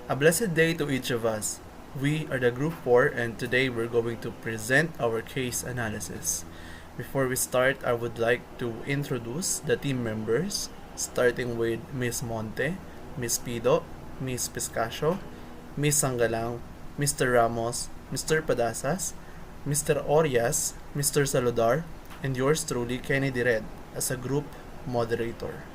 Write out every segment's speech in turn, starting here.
A blessed day to each of us. We are the Group 4 and today we're going to present our case analysis. Before we start, I would like to introduce the team members, starting with Miss Monte, Miss Pido, Miss Piscasio, Miss Sangalang, Mr. Ramos, Mr. Padasas, Mr. Orias, Mr. Saludar, and yours truly, Kennedy Red, as a group moderator.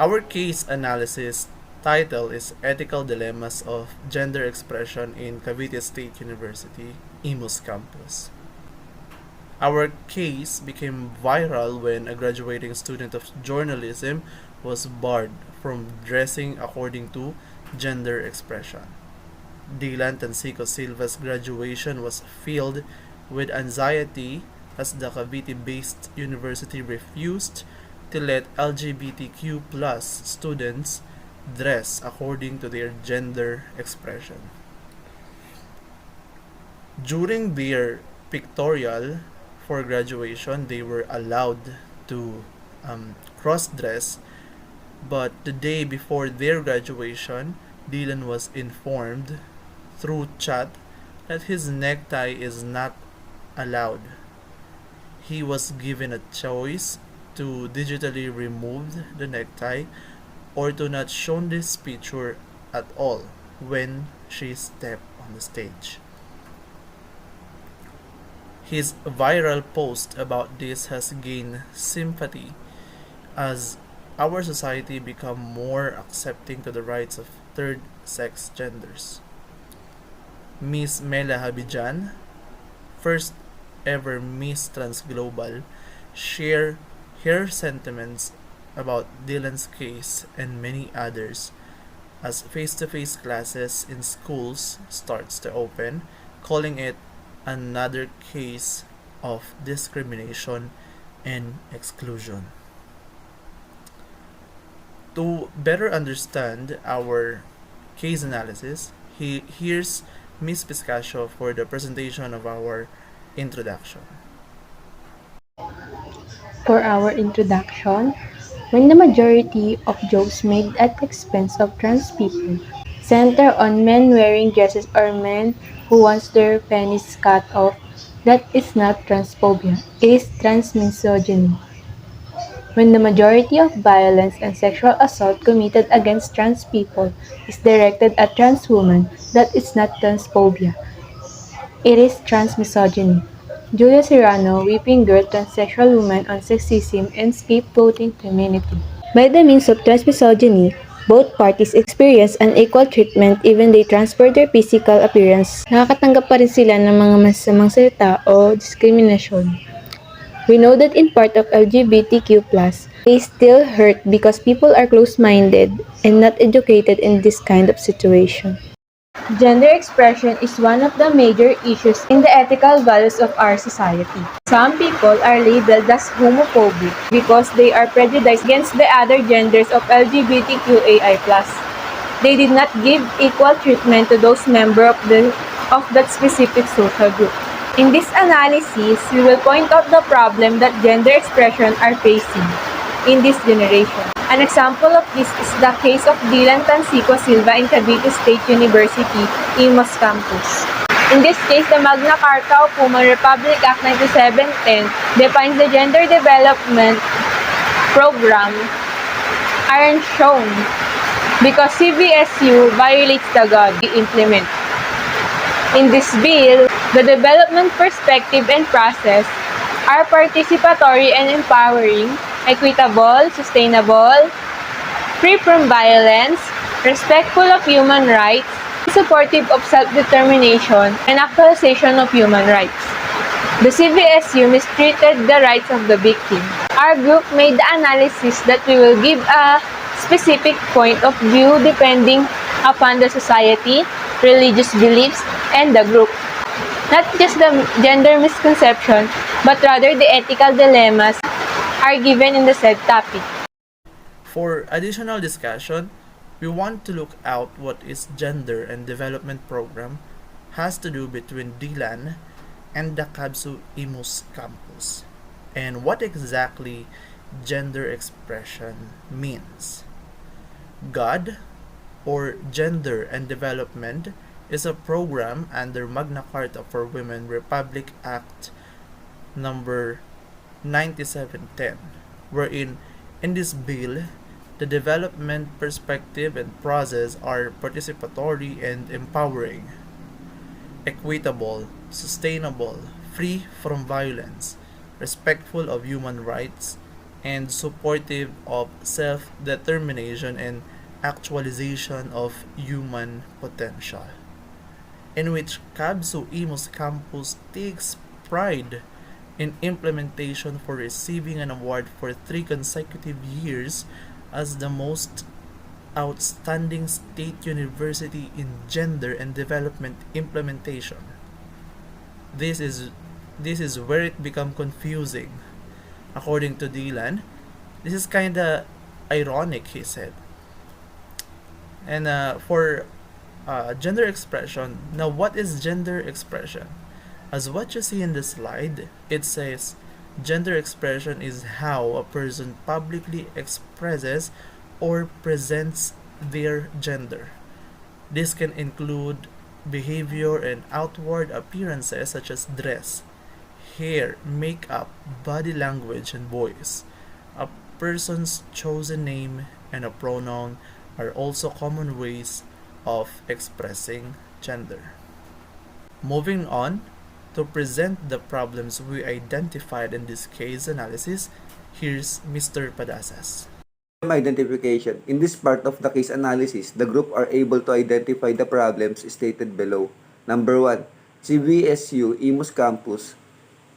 Our case analysis title is Ethical Dilemmas of Gender Expression in Cavite State University, Imus Campus. Our case became viral when a graduating student of journalism was barred from dressing according to gender expression. Dylan Tansico Silva's graduation was filled with anxiety as the Cavite-based university refused to let LGBTQ plus students dress according to their gender expression. During their pictorial for graduation, they were allowed to cross-dress, but the day before their graduation, Dylan was informed through chat that his necktie is not allowed. He was given a choice to digitally remove the necktie or to not show this picture at all when she stepped on the stage. His viral post about this has gained sympathy as our society become more accepting to the rights of third sex genders. Miss Mela Habijan, first ever Miss Trans Global, share her sentiments about Dylan's case and many others as face-to-face classes in schools starts to open, calling it another case of discrimination and exclusion. To better understand our case analysis, here's Ms. Piscasio for the presentation of our introduction. For our introduction, when the majority of jokes made at the expense of trans people center on men wearing dresses or men who wants their penis cut off, that is not transphobia, it is transmisogyny. When the majority of violence and sexual assault committed against trans people is directed at trans women, that is not transphobia, it is transmisogyny. Julia Serrano, Weeping Girl, Transsexual Woman on Sexism and Scapegoating Femininity. By the means of transmisogyny, both parties experience unequal treatment even they transfer their physical appearance. Nakakatanggap pa rin sila ng mga masasamang salita o diskriminasyon. We know that in part of LGBTQ+, they still hurt because people are close-minded and not educated in this kind of situation. Gender expression is one of the major issues in the ethical values of our society. Some people are labeled as homophobic because they are prejudiced against the other genders of LGBTQAI+. They did not give equal treatment to those members of that specific social group. In this analysis, we will point out the problem that gender expression are facing in this generation. An example of this is the case of Dylan Tansico Silva in Cavite State University, Imus Campus. In this case, the Magna Carta of Human Republic Act 9710 defines the gender development program aren't shown because CVSU violates the GOD implement. In this bill, the development perspective and process are participatory and empowering, equitable, sustainable, free from violence, respectful of human rights, supportive of self-determination, and actualization of human rights. The CVSU mistreated the rights of the victim. Our group made the analysis that we will give a specific point of view depending upon the society, religious beliefs, and the group. Not just the gender misconception, but rather the ethical dilemmas are given in the said topic. For additional discussion, we want to look out what is gender and development program has to do between Dylan and the Kabsu Imus campus and what exactly gender expression means. God, or Gender and Development, is a program under Magna Carta for Women Republic Act number 9710, wherein in this bill, the development perspective and process are participatory and empowering, equitable, sustainable, free from violence, respectful of human rights, and supportive of self determination and actualization of human potential. In which Kabsu Imus Campus takes pride in implementation for receiving an award for 3 consecutive years as the most outstanding state university in gender and development implementation. This is this is where it become confusing. According to Dylan, this is kinda ironic, he said. And for gender expression, now what is gender expression? As what you see in the slide, it says gender expression is how a person publicly expresses or presents their gender. This can include behavior and outward appearances such as dress, hair, makeup, body language, and voice. A person's chosen name and a pronoun are also common ways of expressing gender. Moving on, to present the problems we identified in this case analysis, here's Mr. Padasas. Identification. In this part of the case analysis, the group are able to identify the problems stated below. Number 1. CBSU Imus Campus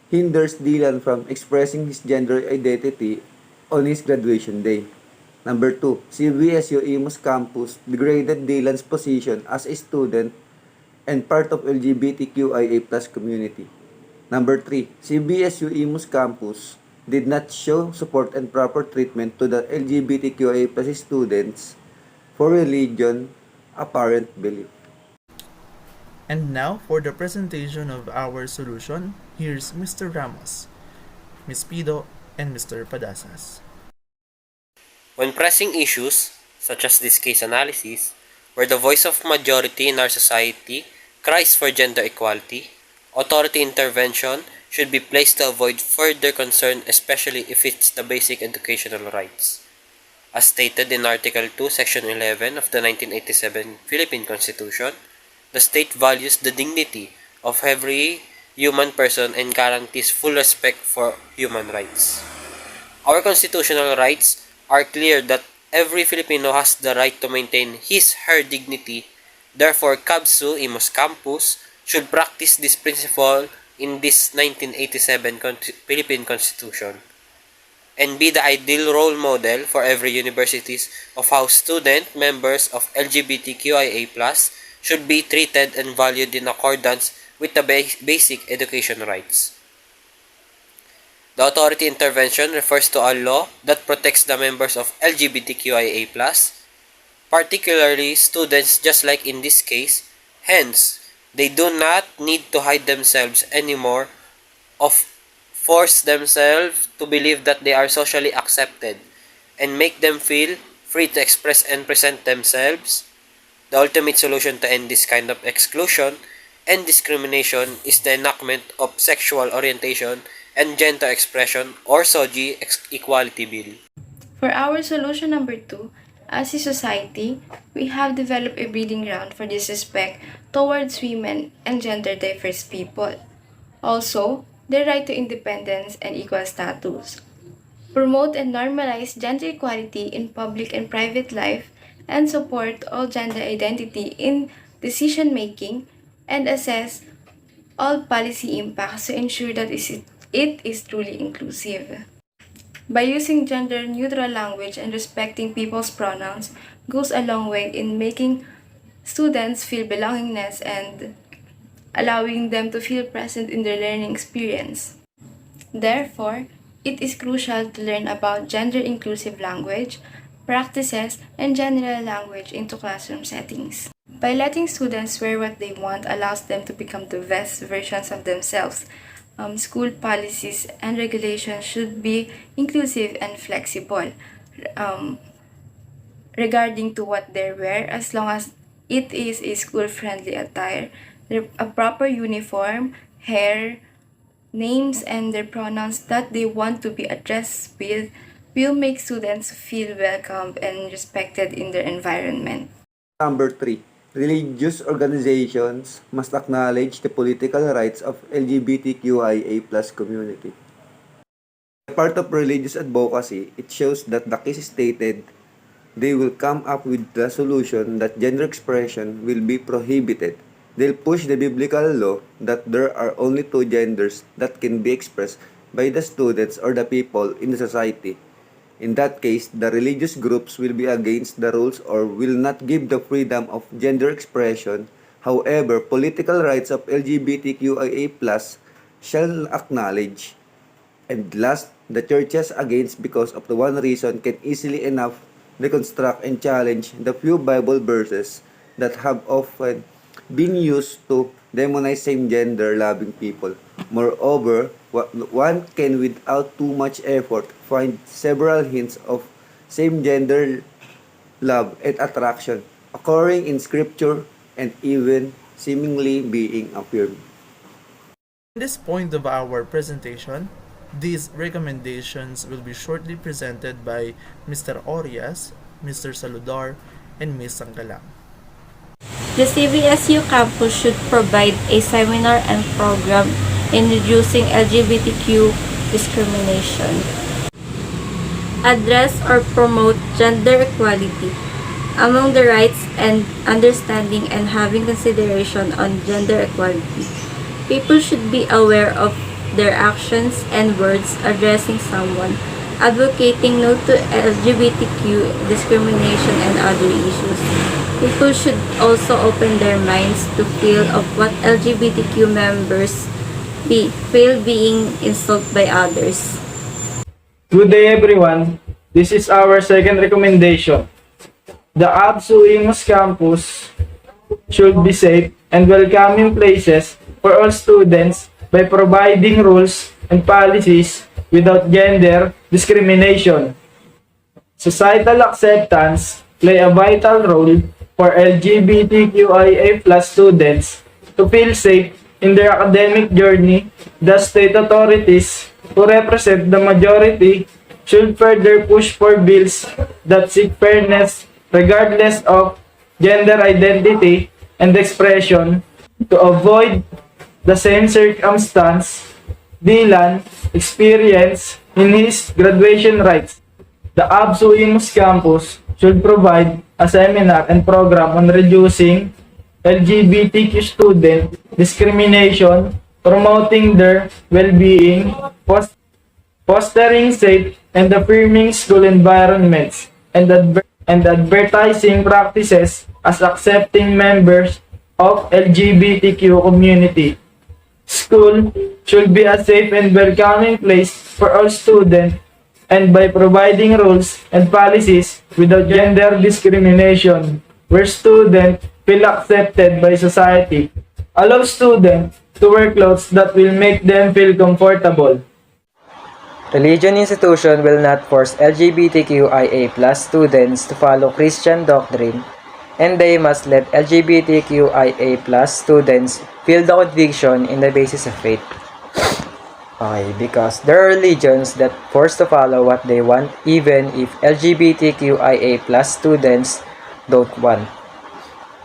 hinders Dylan from expressing his gender identity on his graduation day. Number 2. CBSU Imus Campus degraded Dylan's position as a student and part of LGBTQIA+ community. Number 3. CBSU Imus Campus did not show support and proper treatment to the LGBTQIA+ students for religion apparent belief. And now for the presentation of our solution, here's Mr. Ramos, Ms. Pido, and Mr. Padasas. When pressing issues, such as this case analysis, where the voice of majority in our society cries for gender equality, authority intervention should be placed to avoid further concern, especially if it's the basic educational rights. As stated in Article 2, Section 11 of the 1987 Philippine Constitution, the state values the dignity of every human person and guarantees full respect for human rights. Our constitutional rights are clear that every Filipino has the right to maintain his/her dignity. Therefore, KABSU Imus Campus should practice this principle in this 1987 Philippine Constitution and be the ideal role model for every universities of how student members of LGBTQIA+ should be treated and valued in accordance with the basic education rights. The authority intervention refers to a law that protects the members of LGBTQIA+, particularly students just like in this case. Hence, they do not need to hide themselves anymore or force themselves to believe that they are socially accepted and make them feel free to express and present themselves. The ultimate solution to end this kind of exclusion and discrimination is the enactment of Sexual Orientation and Gender Expression or SOGI Equality Bill. For our solution number 2, as a society, we have developed a breeding ground for disrespect towards women and gender diverse people. Also, the right to independence and equal status. Promote and normalize gender equality in public and private life and support all gender identity in decision making and assess all policy impacts to ensure that it is truly inclusive. By using gender-neutral language and respecting people's pronouns goes a long way in making students feel belongingness and allowing them to feel present in their learning experience. Therefore, it is crucial to learn about gender-inclusive language, practices, and general language into classroom settings. By letting students wear what they want allows them to become the best versions of themselves. School policies and regulations should be inclusive and flexible. regarding to what they wear, as long as it is a school-friendly attire. A proper uniform, hair, names, and their pronouns that they want to be addressed with will make students feel welcomed and respected in their environment. Number 3. Religious organizations must acknowledge the political rights of LGBTQIA+ community. As part of religious advocacy, it shows that the case stated they will come up with the solution that gender expression will be prohibited. They'll push the biblical law that there are only two genders that can be expressed by the students or the people in the society. In that case, the religious groups will be against the rules or will not give the freedom of gender expression. However, political rights of LGBTQIA+ shall acknowledge. And last, the churches against because of the one reason can easily enough deconstruct and challenge the few Bible verses that have often been used to demonize same-gender loving people. Moreover, one can without too much effort find several hints of same-gender love and attraction occurring in scripture and even seemingly being affirmed. At this point of our presentation, these recommendations will be shortly presented by Mr. Orias, Mr. Saludar, and Ms. Sangkalang. The CVSU campus should provide a seminar and program in reducing LGBTQ discrimination. Address or promote gender equality. Among the rights and understanding and having consideration on gender equality, people should be aware of their actions and words addressing someone, advocating no to LGBTQ discrimination and other issues. People should also open their minds to feel of what LGBTQ members feel being insulted by others. Good day everyone, this is our second recommendation. The ABSU Imus campus should be safe and welcoming places for all students by providing rules and policies without gender discrimination. Societal acceptance play a vital role for LGBTQIA+ students to feel safe in their academic journey. The state authorities who represent the majority should further push for bills that seek fairness regardless of gender identity and expression to avoid the same circumstance Dylan experienced in his graduation rites. The ABSU Imus campus should provide a seminar and program on reducing LGBTQ student discrimination, promoting their well-being, fostering safe and affirming school environments, and advertising practices as accepting members of LGBTQ community. School should be a safe and welcoming place for all students, and by providing rules and policies without gender discrimination, where students feel accepted by society, allow students to wear clothes that will make them feel comfortable. Religion institution will not force LGBTQIA+ students to follow Christian doctrine, and they must let LGBTQIA+ students feel the conviction in the basis of faith. Okay, because there are religions that force to follow what they want even if LGBTQIA+ students don't want.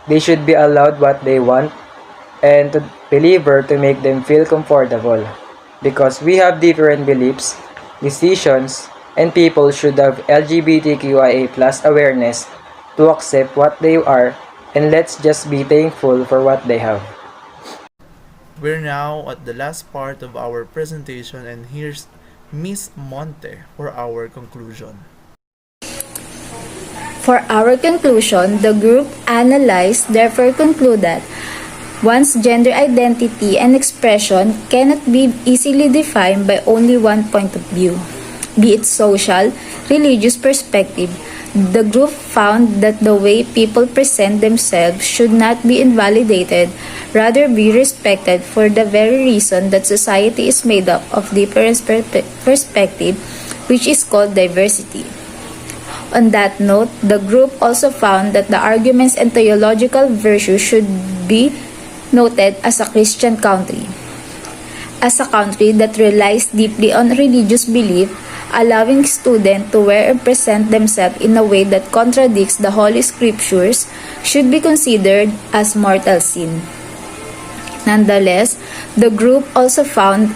They should be allowed what they want and to believer to make them feel comfortable, because we have different beliefs, decisions, and people should have LGBTQIA+ awareness to accept what they are, and let's just be thankful for what they have. We're now at the last part of our presentation, and here's Miss Monte for our conclusion. For our conclusion, the group analyzed therefore conclude that one's gender identity and expression cannot be easily defined by only one point of view, be it social, religious perspective. The group found that the way people present themselves should not be invalidated, rather be respected for the very reason that society is made up of different perspective, which is called diversity. On that note, the group also found that the arguments and theological virtues should be noted as a Christian country. As a country that relies deeply on religious belief, allowing students to wear and present themselves in a way that contradicts the Holy Scriptures should be considered as mortal sin. Nonetheless, the group also found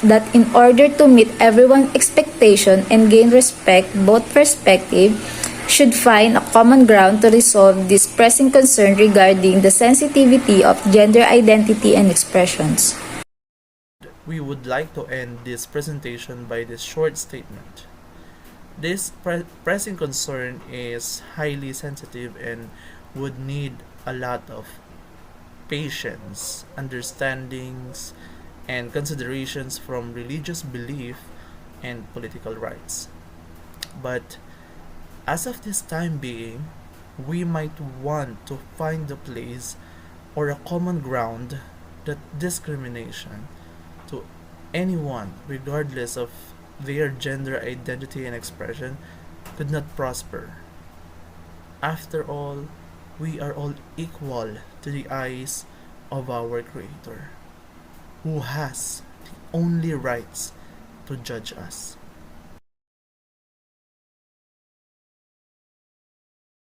that in order to meet everyone's expectation and gain respect, both perspectives should find a common ground to resolve this pressing concern regarding the sensitivity of gender identity and expressions. We would like to end this presentation by this short statement. This pressing concern is highly sensitive and would need a lot of patience, understandings, and considerations from religious belief and political rights. But as of this time being, we might want to find a place or a common ground that discrimination to anyone, regardless of their gender identity and expression, could not prosper. After all, we are all equal to the eyes of our Creator, who has the only rights to judge us.